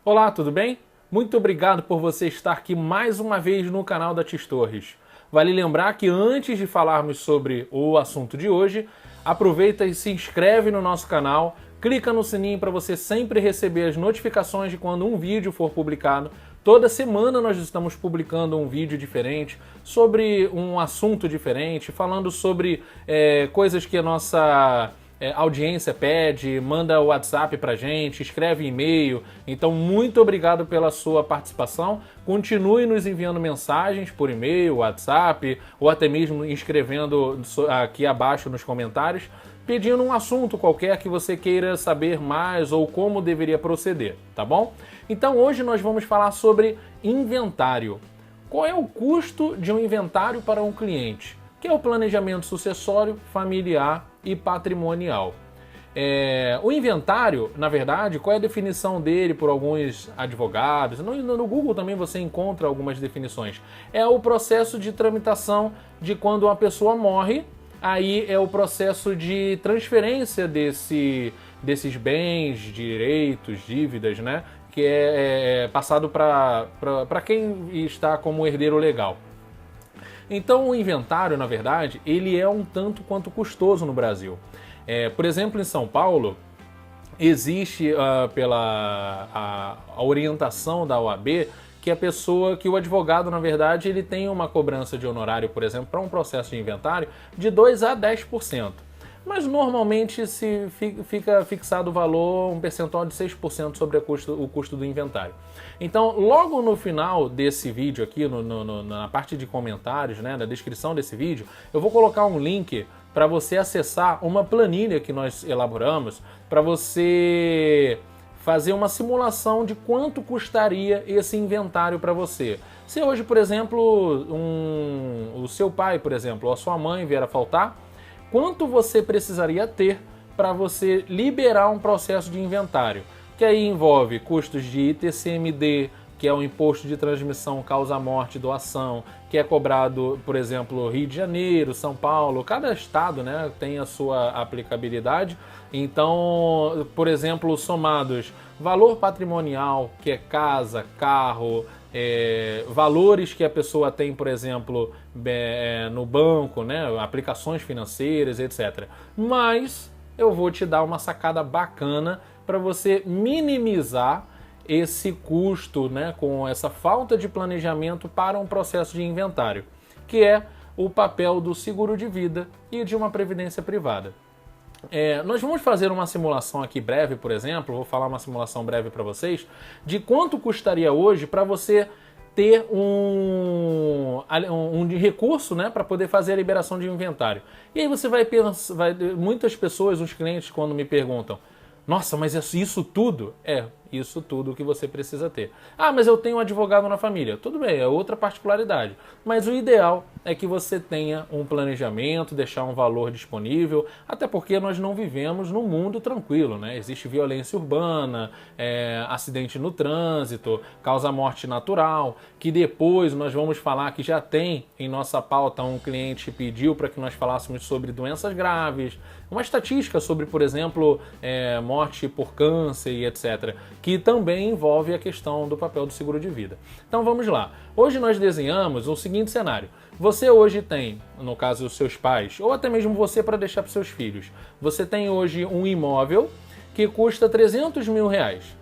Olá, tudo bem? Muito obrigado por você estar aqui mais uma vez no canal da TIS Torres. Vale lembrar que antes de falarmos sobre o assunto de hoje, aproveita e se inscreve no nosso canal, clica no sininho para você sempre receber as notificações de quando um vídeo for publicado. Toda semana nós estamos publicando um vídeo diferente, sobre um assunto diferente, falando sobre coisas que a nossa audiência pede, manda o WhatsApp pra gente, escreve e-mail. Então, muito obrigado pela sua participação. Continue nos enviando mensagens por e-mail, WhatsApp, ou até mesmo escrevendo aqui abaixo nos comentários, pedindo um assunto qualquer que você queira saber mais ou como deveria proceder, tá bom? Então, hoje nós vamos falar sobre inventário. Qual é o custo de um inventário para um cliente? Que é o planejamento sucessório, familiar e patrimonial. O inventário, na verdade, qual é a definição dele por alguns advogados? No Google também você encontra algumas definições. É o processo de tramitação de quando uma pessoa morre, aí é o processo de transferência desses bens, direitos, dívidas, né? Que é passado para quem está como herdeiro legal. Então o inventário, na verdade, ele é um tanto quanto custoso no Brasil. Por exemplo, em São Paulo, existe pela a orientação da OAB que o advogado, na verdade, ele tem uma cobrança de honorário, por exemplo, para um processo de inventário, de 2 a 10%. Mas normalmente se fica fixado o valor, um percentual de 6% sobre o custo do inventário. Então, logo no final desse vídeo aqui, na parte de comentários, né, na descrição desse vídeo, eu vou colocar um link para você acessar uma planilha que nós elaboramos para você fazer uma simulação de quanto custaria esse inventário para você. Se hoje, por exemplo, o seu pai, por exemplo, ou a sua mãe vier a faltar, quanto você precisaria ter para você liberar um processo de inventário, que aí envolve custos de ITCMD, que é o Imposto de Transmissão Causa-Morte e Doação, que é cobrado, por exemplo, Rio de Janeiro, São Paulo, cada estado, né, tem a sua aplicabilidade. Então, por exemplo, somados valor patrimonial, que é casa, carro, valores que a pessoa tem, por exemplo, no banco, né, aplicações financeiras, etc. Mas eu vou te dar uma sacada bacana para você minimizar esse custo, né, com essa falta de planejamento para um processo de inventário, que é o papel do seguro de vida e de uma previdência privada. Nós vamos fazer uma simulação aqui breve, por exemplo, vou falar uma simulação breve para vocês, de quanto custaria hoje para você ter um recurso, né, para poder fazer a liberação de inventário. E aí você vai pensar, muitas pessoas, os clientes, quando me perguntam, nossa, mas isso tudo? Isso tudo que você precisa ter. Ah, mas eu tenho um advogado na família. Tudo bem, é outra particularidade. Mas o ideal é que você tenha um planejamento, deixar um valor disponível, até porque nós não vivemos num mundo tranquilo, né? Existe violência urbana, acidente no trânsito, causa-morte natural, que depois nós vamos falar que já tem em nossa pauta um cliente pediu para que nós falássemos sobre doenças graves, uma estatística sobre, por exemplo, morte por câncer e etc., que também envolve a questão do papel do seguro de vida. Então vamos lá. Hoje nós desenhamos o seguinte cenário. Você hoje tem, no caso dos seus pais, ou até mesmo você para deixar para os seus filhos, você tem hoje um imóvel que custa 300 mil reais,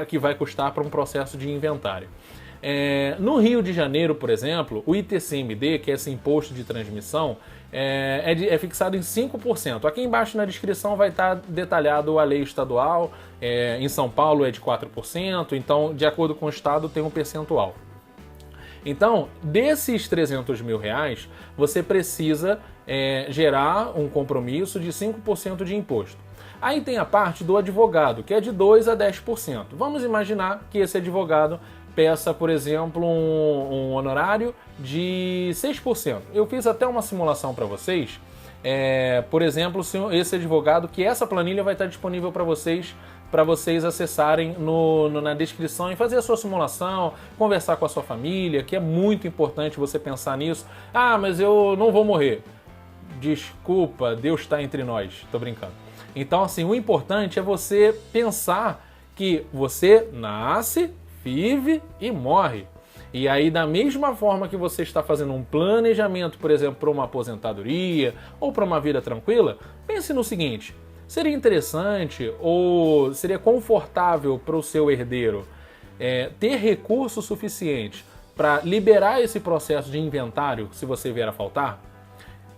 que vai custar para um processo de inventário. No Rio de Janeiro, por exemplo, o ITCMD, que é esse imposto de transmissão, é fixado em 5%. Aqui embaixo na descrição vai estar detalhado a lei estadual. Em São Paulo é de 4%, então de acordo com o estado tem um percentual. Então, desses 300 mil reais, você precisa gerar um compromisso de 5% de imposto. Aí tem a parte do advogado, que é de 2 a 10%. Vamos imaginar que esse advogado peça, por exemplo, um honorário de 6%. Eu fiz até uma simulação para vocês. Por exemplo, se esse advogado, que essa planilha vai estar disponível para vocês acessarem na descrição e fazer a sua simulação, conversar com a sua família, que é muito importante você pensar nisso. Ah, mas eu não vou morrer. Desculpa, Deus está entre nós. Tô brincando. Então, assim, o importante é você pensar que você nasce, vive e morre. E aí, da mesma forma que você está fazendo um planejamento, por exemplo, para uma aposentadoria ou para uma vida tranquila, pense no seguinte: seria interessante ou seria confortável para o seu herdeiro ter recurso suficiente para liberar esse processo de inventário se você vier a faltar?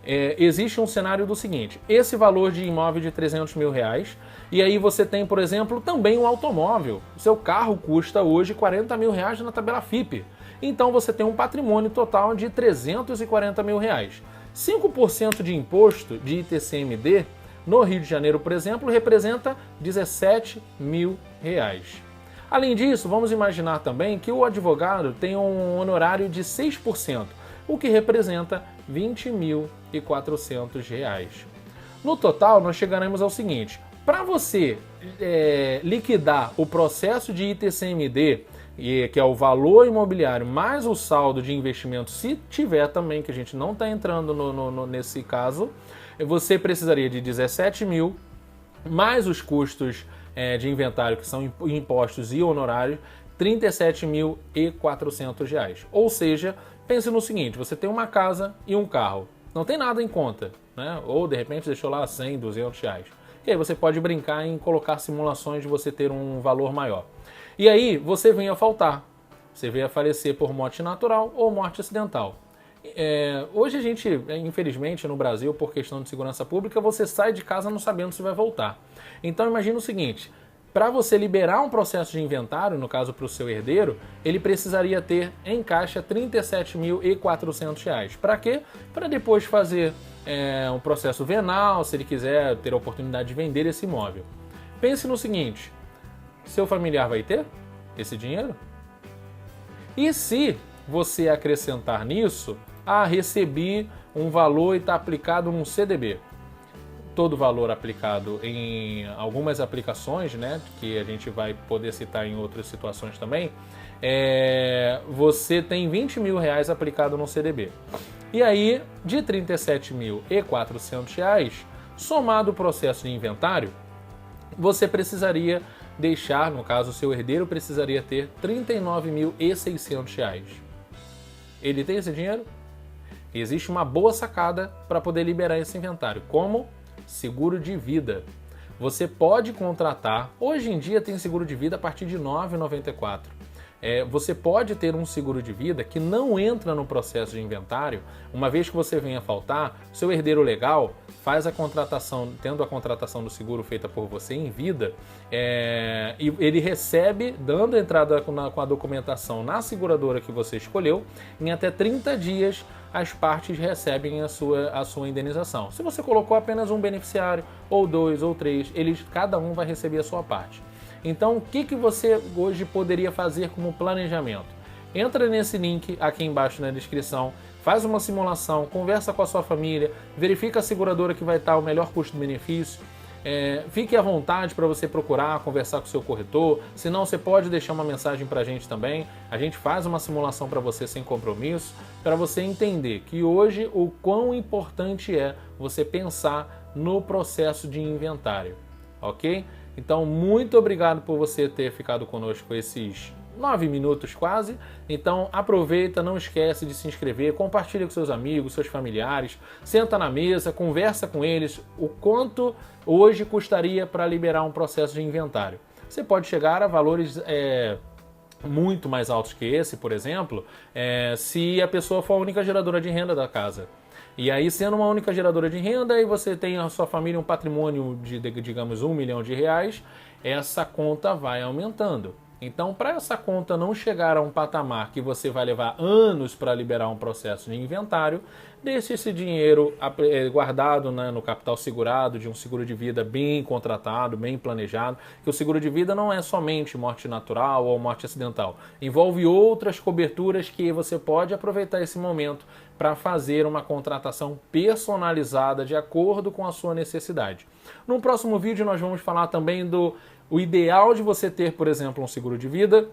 Existe um cenário do seguinte: esse valor de imóvel de 300 mil reais, e aí você tem, por exemplo, também um automóvel. O seu carro custa hoje 40 mil reais na tabela FIPE. Então você tem um patrimônio total de 340 mil reais. 5% de imposto de ITCMD no Rio de Janeiro, por exemplo, representa 17 mil reais. Além disso, vamos imaginar também que o advogado tem um honorário de 6%, o que representa 20.400 reais. No total, nós chegaremos ao seguinte: para você liquidar o processo de ITCMD, que é o valor imobiliário mais o saldo de investimento, se tiver também, que a gente não está entrando nesse caso, você precisaria de 17 mil, mais os custos de inventário, que são impostos e honorários, 37.400 reais. Ou seja, pense no seguinte: você tem uma casa e um carro, não tem nada em conta, né? Ou de repente deixou lá 100, 200 reais. E aí você pode brincar em colocar simulações de você ter um valor maior. E aí você vem a faltar, você vem a falecer por morte natural ou morte acidental. Hoje a gente, infelizmente no Brasil, por questão de segurança pública, você sai de casa não sabendo se vai voltar. Então imagina o seguinte: para você liberar um processo de inventário, no caso para o seu herdeiro, ele precisaria ter em caixa 37.400 reais. Para quê? Para depois fazer um processo venal, se ele quiser ter a oportunidade de vender esse imóvel. Pense no seguinte: seu familiar vai ter esse dinheiro? E se você acrescentar nisso, recebi um valor e está aplicado num CDB? Todo valor aplicado em algumas aplicações, né, que a gente vai poder citar em outras situações também, você tem 20 mil reais aplicado no CDB. E aí, de 37.400 reais, somado o processo de inventário, você precisaria deixar, no caso, o seu herdeiro precisaria ter 39.600 reais. Ele tem esse dinheiro? Existe uma boa sacada para poder liberar esse inventário. Como? Seguro de vida. Você pode contratar, hoje em dia tem seguro de vida a partir de R$ 9,94. Você pode ter um seguro de vida que não entra no processo de inventário. Uma vez que você venha a faltar, seu herdeiro legal faz a contratação, tendo a contratação do seguro feita por você em vida, e ele recebe, dando entrada com a documentação na seguradora que você escolheu, em até 30 dias as partes recebem a sua indenização. Se você colocou apenas um beneficiário, ou 2, ou 3, cada um vai receber a sua parte. Então, o que você hoje poderia fazer como planejamento? Entra nesse link aqui embaixo na descrição, faz uma simulação, conversa com a sua família, verifica a seguradora que vai estar o melhor custo-benefício. Fique à vontade para você procurar, conversar com o seu corretor. Se não, você pode deixar uma mensagem para a gente também. A gente faz uma simulação para você sem compromisso, para você entender que hoje o quão importante é você pensar no processo de inventário, ok? Então, muito obrigado por você ter ficado conosco esses 9 minutos quase. Então, aproveita, não esquece de se inscrever, compartilha com seus amigos, seus familiares, senta na mesa, conversa com eles o quanto hoje custaria para liberar um processo de inventário. Você pode chegar a valores muito mais altos que esse, por exemplo, se a pessoa for a única geradora de renda da casa. E aí, sendo uma única geradora de renda, e você tem a sua família um patrimônio de, digamos, R$1 milhão, essa conta vai aumentando. Então, para essa conta não chegar a um patamar que você vai levar anos para liberar um processo de inventário, deixe esse dinheiro guardado, né, no capital segurado de um seguro de vida bem contratado, bem planejado, que o seguro de vida não é somente morte natural ou morte acidental, envolve outras coberturas que você pode aproveitar esse momento para fazer uma contratação personalizada de acordo com a sua necessidade. No próximo vídeo nós vamos falar também do ideal de você ter, por exemplo, um seguro de vida,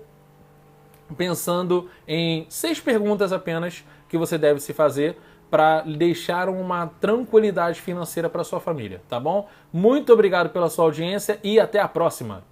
pensando em 6 perguntas apenas que você deve se fazer para deixar uma tranquilidade financeira para sua família, tá bom? Muito obrigado pela sua audiência e até a próxima!